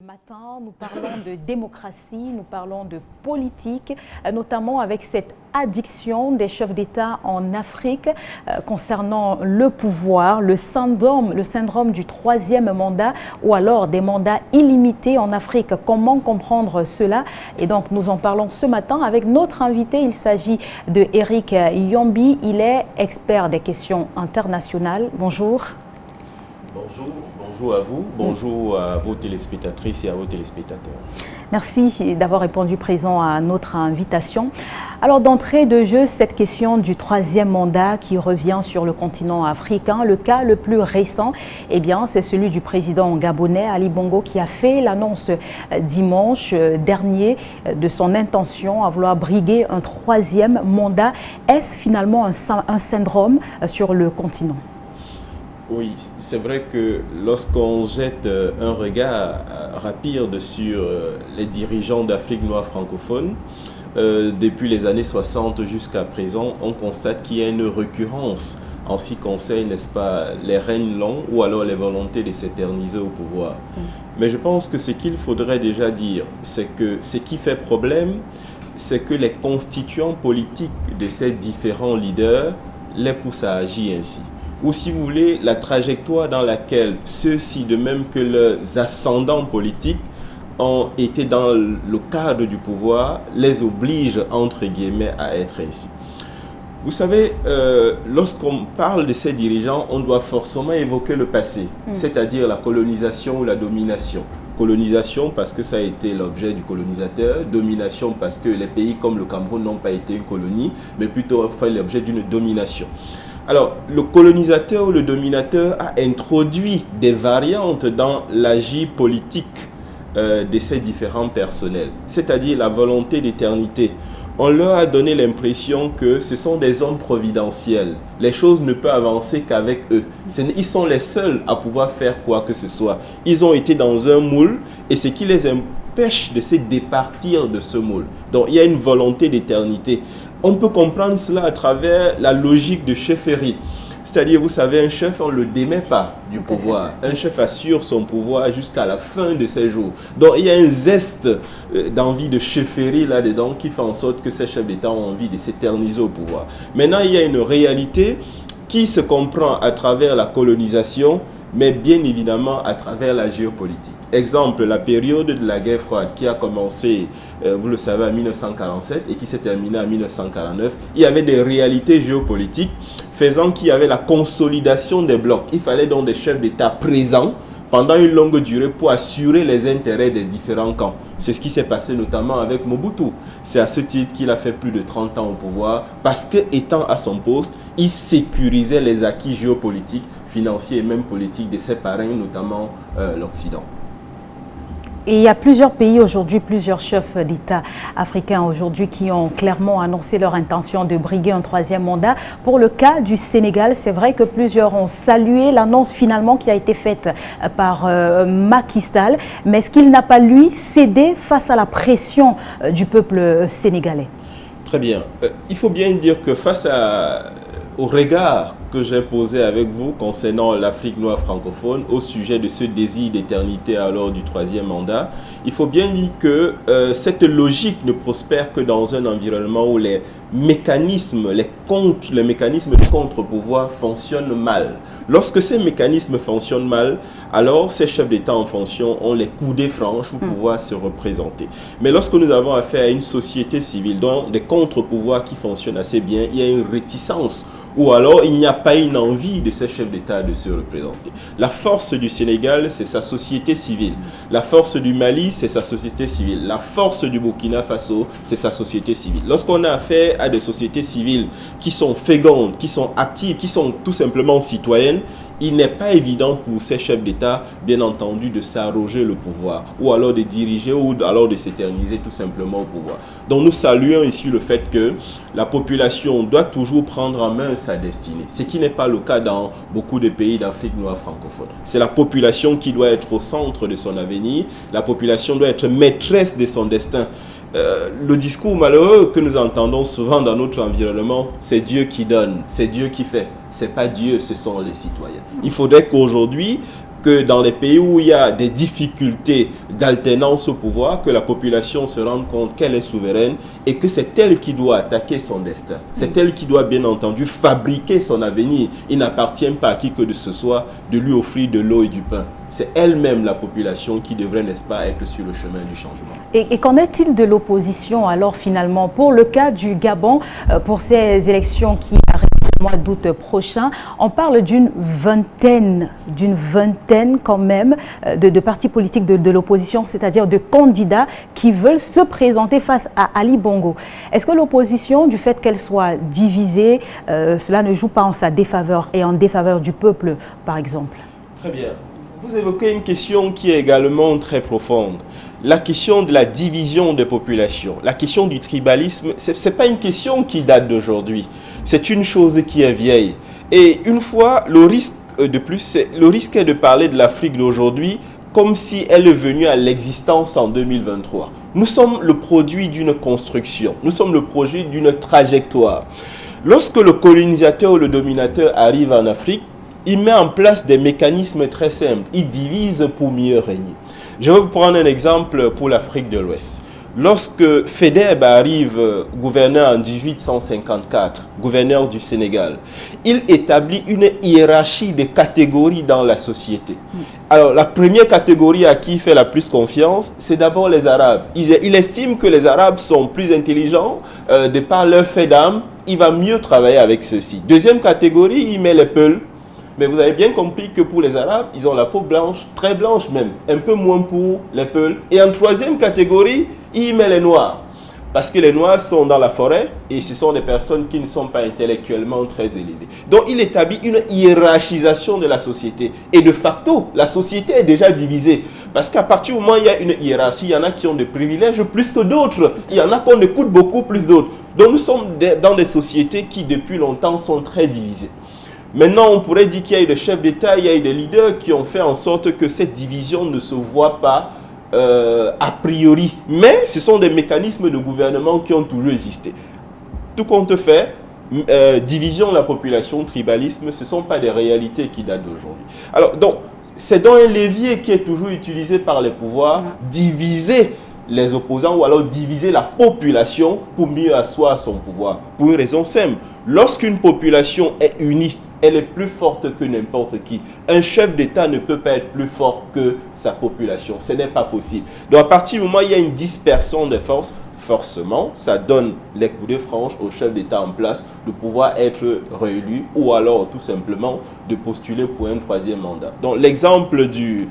Ce matin, nous parlons de démocratie, nous parlons de politique, notamment avec cette addiction des chefs d'État en Afrique concernant le pouvoir, le syndrome du troisième mandat ou alors des mandats illimités en Afrique. Comment comprendre cela? Et donc nous en parlons ce matin avec notre invité. Il s'agit de Eric Yombi. Il est expert des questions internationales. Bonjour. Bonjour à vous, bonjour à vos téléspectatrices et à vos téléspectateurs. Merci d'avoir répondu présent à notre invitation. Alors d'entrée de jeu, cette question du troisième mandat qui revient sur le continent africain, le cas le plus récent, eh bien, c'est celui du président gabonais Ali Bongo qui a fait l'annonce dimanche dernier de son intention à vouloir briguer un troisième mandat. Est-ce finalement un syndrome sur le continent ? Oui, c'est vrai que lorsqu'on jette un regard rapide sur les dirigeants d'Afrique noire francophone, depuis les années 60 jusqu'à présent, on constate qu'il y a une récurrence en ce qui concerne, n'est-ce pas, les règnes longs ou alors les volontés de s'éterniser au pouvoir. Mais je pense que ce qu'il faudrait déjà dire, c'est que ce qui fait problème, c'est que les constituants politiques de ces différents leaders les poussent à agir ainsi. Ou si vous voulez, la trajectoire dans laquelle ceux-ci, de même que leurs ascendants politiques, ont été dans le cadre du pouvoir, les oblige, entre guillemets, à être ainsi. Vous savez, lorsqu'on parle de ces dirigeants, on doit forcément évoquer le passé, c'est-à-dire la colonisation ou la domination. Colonisation parce que ça a été l'objet du colonisateur, domination parce que les pays comme le Cameroun n'ont pas été une colonie, mais plutôt fait l'objet d'une domination. Alors, le colonisateur ou le dominateur a introduit des variantes dans l'agir politique de ces différents personnels, c'est-à-dire la volonté d'éternité. On leur a donné l'impression que ce sont des hommes providentiels. Les choses ne peuvent avancer qu'avec eux. Ils sont les seuls à pouvoir faire quoi que ce soit. Ils ont été dans un moule et ce qui les empêche de se départir de ce moule. Donc, il y a une volonté d'éternité. On peut comprendre cela à travers la logique de chefferie. C'est-à-dire, vous savez, un chef, on ne le démet pas du pouvoir. Un chef assure son pouvoir jusqu'à la fin de ses jours. Donc, il y a un zeste d'envie de chefferie là-dedans qui fait en sorte que ces chefs d'État ont envie de s'éterniser au pouvoir. Maintenant, il y a une réalité qui se comprend à travers la colonisation, mais bien évidemment à travers la géopolitique. Exemple, la période de la guerre froide qui a commencé, vous le savez, en 1947 et qui s'est terminée en 1949, il y avait des réalités géopolitiques faisant qu'il y avait la consolidation des blocs. Il fallait donc des chefs d'État présents pendant une longue durée pour assurer les intérêts des différents camps. C'est ce qui s'est passé notamment avec Mobutu. C'est à ce titre qu'il a fait plus de 30 ans au pouvoir parce que, étant à son poste, il sécurisait les acquis géopolitiques, financiers et même politiques de ses parrains, notamment l'Occident. Et il y a plusieurs pays aujourd'hui, plusieurs chefs d'État africains aujourd'hui qui ont clairement annoncé leur intention de briguer un troisième mandat. Pour le cas du Sénégal, c'est vrai que plusieurs ont salué l'annonce finalement qui a été faite par Macky Sall. Mais est-ce qu'il n'a pas, lui, cédé face à la pression du peuple sénégalais? Très bien. Il faut bien dire que face au regard que j'ai posé avec vous concernant l'Afrique noire francophone au sujet de ce désir d'éternité alors du troisième mandat, il faut bien dire que cette logique ne prospère que dans un environnement où les mécanismes de contre-pouvoir fonctionnent mal. Lorsque ces mécanismes fonctionnent mal, alors ces chefs d'État en fonction ont les coudées franches pour pouvoir se représenter. Mais lorsque nous avons affaire à une société civile dont des contre-pouvoirs qui fonctionnent assez bien, il y a une réticence ou alors il n'y a pas une envie de ces chefs d'État de se représenter. La force du Sénégal, c'est sa société civile. La force du Mali, c'est sa société civile. La force du Burkina Faso, c'est sa société civile. Lorsqu'on a affaire à des sociétés civiles qui sont fécondes, qui sont actives, qui sont tout simplement citoyennes, il n'est pas évident pour ces chefs d'État, bien entendu, de s'arroger le pouvoir ou alors de diriger ou alors de s'éterniser tout simplement au pouvoir. Donc nous saluons ici le fait que la population doit toujours prendre en main sa destinée, ce qui n'est pas le cas dans beaucoup de pays d'Afrique noire francophone. C'est la population qui doit être au centre de son avenir, la population doit être maîtresse de son destin. Le discours malheureux que nous entendons souvent dans notre environnement, c'est Dieu qui donne, c'est Dieu qui fait. Ce n'est pas Dieu, ce sont les citoyens. Il faudrait qu'aujourd'hui, que dans les pays où il y a des difficultés d'alternance au pouvoir, que la population se rende compte qu'elle est souveraine et que c'est elle qui doit attaquer son destin. C'est elle qui doit bien entendu fabriquer son avenir. Il n'appartient pas à qui que de ce soit de lui offrir de l'eau et du pain. C'est elle-même, la population, qui devrait, n'est-ce pas, être sur le chemin du changement. Et qu'en est-il de l'opposition alors finalement pour le cas du Gabon, pour ces élections qui arrivent au mois d'août prochain? On parle d'une vingtaine quand même de partis politiques de l'opposition, c'est-à-dire de candidats qui veulent se présenter face à Ali Bongo. Est-ce que l'opposition, du fait qu'elle soit divisée, cela ne joue pas en sa défaveur et en défaveur du peuple, par exemple? Très bien. Vous évoquez une question qui est également très profonde. La question de la division des populations, la question du tribalisme, ce n'est pas une question qui date d'aujourd'hui. C'est une chose qui est vieille. Et une fois, le risque est de parler de l'Afrique d'aujourd'hui comme si elle est venue à l'existence en 2023. Nous sommes le produit d'une construction. Nous sommes le produit d'une trajectoire. Lorsque le colonisateur ou le dominateur arrive en Afrique, il met en place des mécanismes très simples. Il divise pour mieux régner. Je vais vous prendre un exemple pour l'Afrique de l'Ouest. Lorsque Faidherbe arrive gouverneur en 1854, gouverneur du Sénégal, il établit une hiérarchie de catégories dans la société. Alors, la première catégorie à qui il fait la plus confiance, c'est d'abord les Arabes. Il estime que les Arabes sont plus intelligents de par leur fait d'âme. Il va mieux travailler avec ceux-ci. Deuxième catégorie, il met les Peuls. Mais vous avez bien compris que pour les Arabes, ils ont la peau blanche, très blanche même, un peu moins pour les Peuls. Et en troisième catégorie, il met les Noirs. Parce que les Noirs sont dans la forêt et ce sont des personnes qui ne sont pas intellectuellement très élevées. Donc il établit une hiérarchisation de la société. Et de facto, la société est déjà divisée. Parce qu'à partir du moment où il y a une hiérarchie, il y en a qui ont des privilèges plus que d'autres. Il y en a qu'on écoute beaucoup plus d'autres. Donc nous sommes dans des sociétés qui depuis longtemps sont très divisées. Maintenant, on pourrait dire qu'il y a eu des chefs d'État, il y a eu des leaders qui ont fait en sorte que cette division ne se voit pas a priori. Mais ce sont des mécanismes de gouvernement qui ont toujours existé. Tout compte fait, division de la population, tribalisme, ce ne sont pas des réalités qui datent d'aujourd'hui. Alors, donc, c'est donc un levier qui est toujours utilisé par les pouvoirs, diviser les opposants ou alors diviser la population pour mieux asseoir son pouvoir. Pour une raison simple, lorsqu'une population est unie, elle est plus forte que n'importe qui. Un chef d'État ne peut pas être plus fort que sa population. Ce n'est pas possible. Donc à partir du moment où il y a une dispersion des forces, forcément, ça donne les coups de franche au chef d'État en place de pouvoir être réélu ou alors tout simplement de postuler pour un troisième mandat. Donc l'exemple du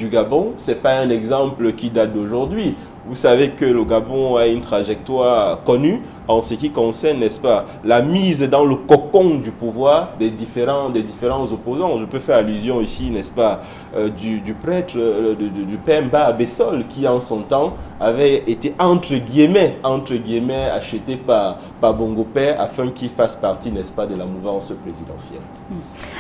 Gabon, ce n'est pas un exemple qui date d'aujourd'hui. Vous savez que le Gabon a une trajectoire connue en ce qui concerne, n'est-ce pas, la mise dans le cocon du pouvoir des différents opposants. Je peux faire allusion ici, n'est-ce pas, du prêtre, du père Mba Abessol, qui en son temps avait été entre guillemets acheté par Bongo Père afin qu'il fasse partie, n'est-ce pas, de la mouvance présidentielle.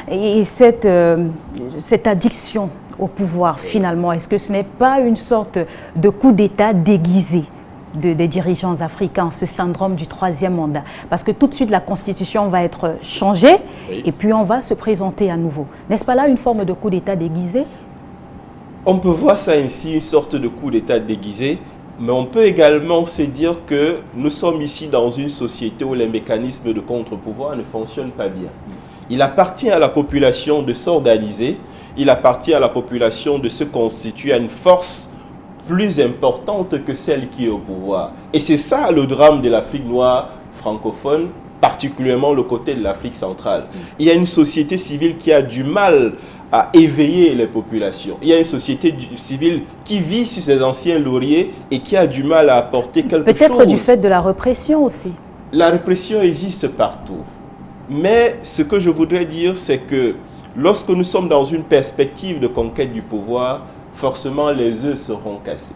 Et cette addiction au pouvoir, finalement, est-ce que ce n'est pas une sorte de coup d'État déguisé des dirigeants africains, ce syndrome du troisième mandat? Parce que tout de suite, la Constitution va être changée, oui, et puis on va se présenter à nouveau. N'est-ce pas là une forme de coup d'État déguisé? On peut voir ça ainsi, une sorte de coup d'État déguisé, mais on peut également se dire que nous sommes ici dans une société où les mécanismes de contre-pouvoir ne fonctionnent pas bien. Il appartient à la population de s'organiser, il appartient à la population de se constituer à une force plus importante que celle qui est au pouvoir. Et c'est ça le drame de l'Afrique noire francophone, particulièrement le côté de l'Afrique centrale. Il y a une société civile qui a du mal à éveiller les populations. Il y a une société civile qui vit sur ses anciens lauriers et qui a du mal à apporter quelque chose. Peut-être du fait de la répression aussi. La répression existe partout. Mais ce que je voudrais dire, c'est que lorsque nous sommes dans une perspective de conquête du pouvoir, forcément les œufs seront cassés.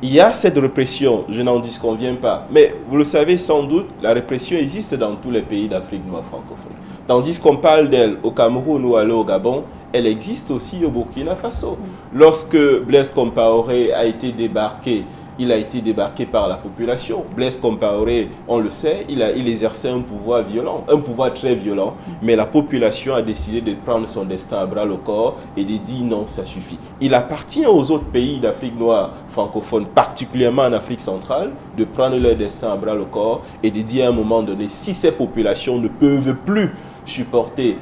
Il y a cette répression, je n'en disconviens pas. Mais vous le savez sans doute, la répression existe dans tous les pays d'Afrique noire francophone. Tandis qu'on parle d'elle au Cameroun ou au Gabon, elle existe aussi au Burkina Faso. Lorsque Blaise Compaoré a été débarqué il a été débarqué par la population. Blaise Compaoré, on le sait, il exerçait un pouvoir violent, un pouvoir très violent, mais la population a décidé de prendre son destin à bras le corps et de dire non, ça suffit. Il appartient aux autres pays d'Afrique noire francophone, particulièrement en Afrique centrale, de prendre leur destin à bras le corps et de dire à un moment donné, si ces populations ne peuvent plus supporter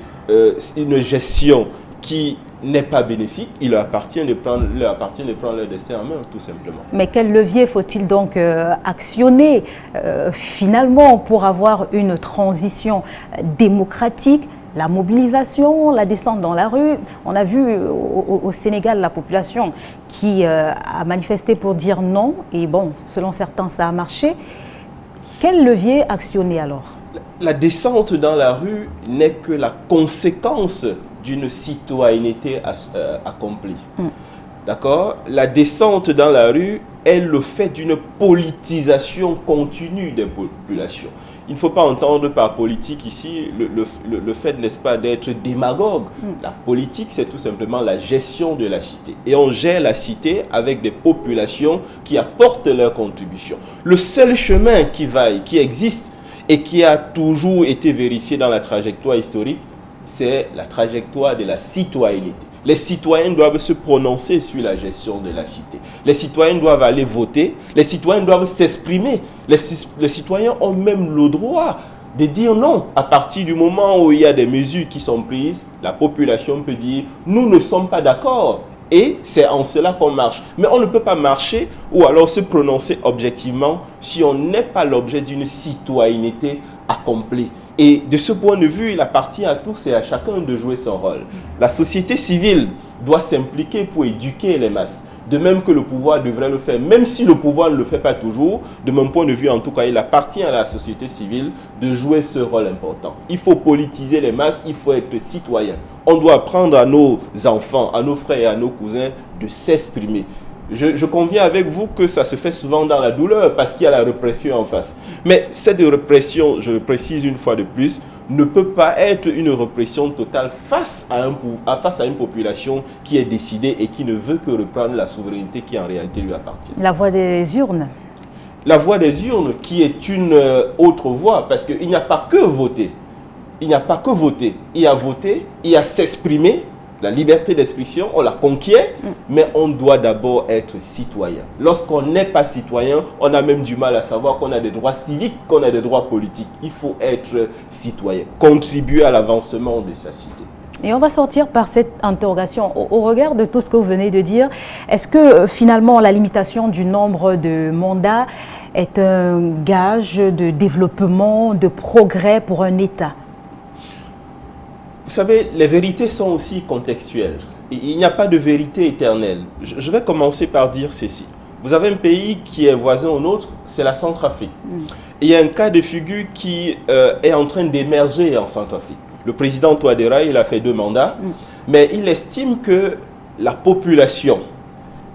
une gestion qui n'est pas bénéfique, il leur appartient de prendre leur destin en main, tout simplement. Mais quel levier faut-il donc actionner finalement pour avoir une transition démocratique? La mobilisation, la descente dans la rue. On a vu au Sénégal la population qui a manifesté pour dire non, et bon, selon certains, ça a marché. Quel levier actionner alors? La descente dans la rue n'est que la conséquence d'une citoyenneté accomplie. D'accord? La descente dans la rue est le fait d'une politisation continue des populations. Il ne faut pas entendre par politique ici le fait, n'est-ce pas, d'être démagogue. La politique, c'est tout simplement la gestion de la cité. Et on gère la cité avec des populations qui apportent leur contribution. Le seul chemin qui existe et qui a toujours été vérifié dans la trajectoire historique, c'est la trajectoire de la citoyenneté. Les citoyens doivent se prononcer sur la gestion de la cité. Les citoyens doivent aller voter. Les citoyens doivent s'exprimer. Les citoyens ont même le droit de dire non. À partir du moment où il y a des mesures qui sont prises, la population peut dire « nous ne sommes pas d'accord ». Et c'est en cela qu'on marche. Mais on ne peut pas marcher ou alors se prononcer objectivement si on n'est pas l'objet d'une citoyenneté accomplie. Et de ce point de vue, il appartient à tous et à chacun de jouer son rôle. La société civile doit s'impliquer pour éduquer les masses. De même que le pouvoir devrait le faire, même si le pouvoir ne le fait pas toujours, de mon point de vue en tout cas, il appartient à la société civile de jouer ce rôle important. Il faut politiser les masses, il faut être citoyen. On doit apprendre à nos enfants, à nos frères et à nos cousins de s'exprimer. Je conviens avec vous que ça se fait souvent dans la douleur parce qu'il y a la répression en face. Mais cette répression, je le précise une fois de plus, ne peut pas être une répression totale face à une population qui est décidée et qui ne veut que reprendre la souveraineté qui en réalité lui appartient. La voie des urnes. La voie des urnes qui est une autre voie parce qu'il n'y a pas que voter. Il n'y a pas que voter. Il y a voter, il y a s'exprimer. La liberté d'expression, on la conquiert, mais on doit d'abord être citoyen. Lorsqu'on n'est pas citoyen, on a même du mal à savoir qu'on a des droits civiques, qu'on a des droits politiques. Il faut être citoyen, contribuer à l'avancement de sa cité. Et on va sortir par cette interrogation. Au regard de tout ce que vous venez de dire, est-ce que finalement la limitation du nombre de mandats est un gage de développement, de progrès pour un État ? Vous savez, les vérités sont aussi contextuelles. Il n'y a pas de vérité éternelle. Je vais commencer par dire ceci. Vous avez un pays qui est voisin au nôtre, c'est la Centrafrique. Il y a un cas de figure qui est en train d'émerger en Centrafrique. Le président Touadéra, il a fait 2 mandats, mais il estime que la population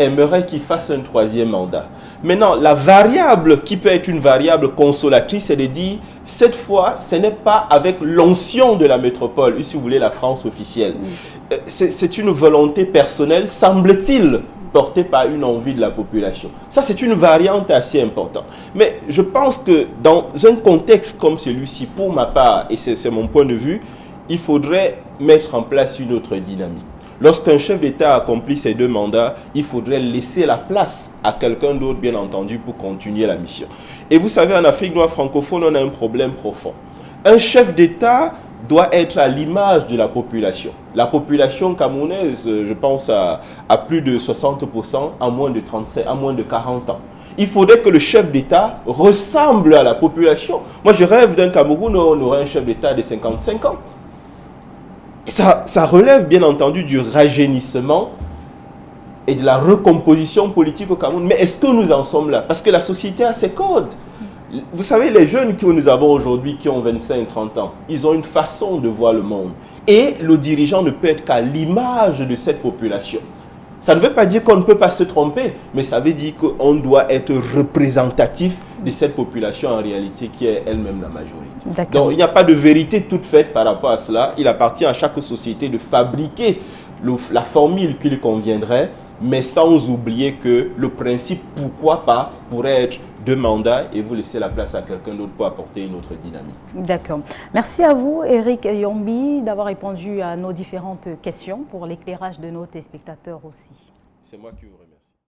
aimerait qu'il fasse un 3e mandat. Maintenant, la variable qui peut être une variable consolatrice, c'est de dire, cette fois, ce n'est pas avec l'onction de la métropole, si vous voulez, la France officielle. C'est une volonté personnelle, semble-t-il, portée par une envie de la population. Ça, c'est une variante assez importante. Mais je pense que dans un contexte comme celui-ci, pour ma part, et c'est mon point de vue, il faudrait mettre en place une autre dynamique. Lorsqu'un chef d'État accomplit ses 2 mandats, il faudrait laisser la place à quelqu'un d'autre, bien entendu, pour continuer la mission. Et vous savez, en Afrique noire francophone, on a un problème profond. Un chef d'État doit être à l'image de la population. La population camerounaise, je pense, à plus de 60% à moins de 35, à moins de 40 ans. Il faudrait que le chef d'État ressemble à la population. Moi, je rêve d'un Cameroun où on aurait un chef d'État de 55 ans. Ça relève bien entendu du rajeunissement et de la recomposition politique au Cameroun. Mais est-ce que nous en sommes là? Parce que la société a ses codes. Vous savez, les jeunes que nous avons aujourd'hui, qui ont 25-30 ans, ils ont une façon de voir le monde. Et le dirigeant ne peut être qu'à l'image de cette population. Ça ne veut pas dire qu'on ne peut pas se tromper, mais ça veut dire qu'on doit être représentatif de cette population en réalité qui est elle-même la majorité. Donc il n'y a pas de vérité toute faite par rapport à cela. Il appartient à chaque société de fabriquer la formule qui lui conviendrait, mais sans oublier que le principe pourquoi pas pourrait être 2 mandats et vous laissez la place à quelqu'un d'autre pour apporter une autre dynamique. D'accord. Merci à vous, Eric Yombi, d'avoir répondu à nos différentes questions pour l'éclairage de nos téléspectateurs aussi. C'est moi qui vous remercie.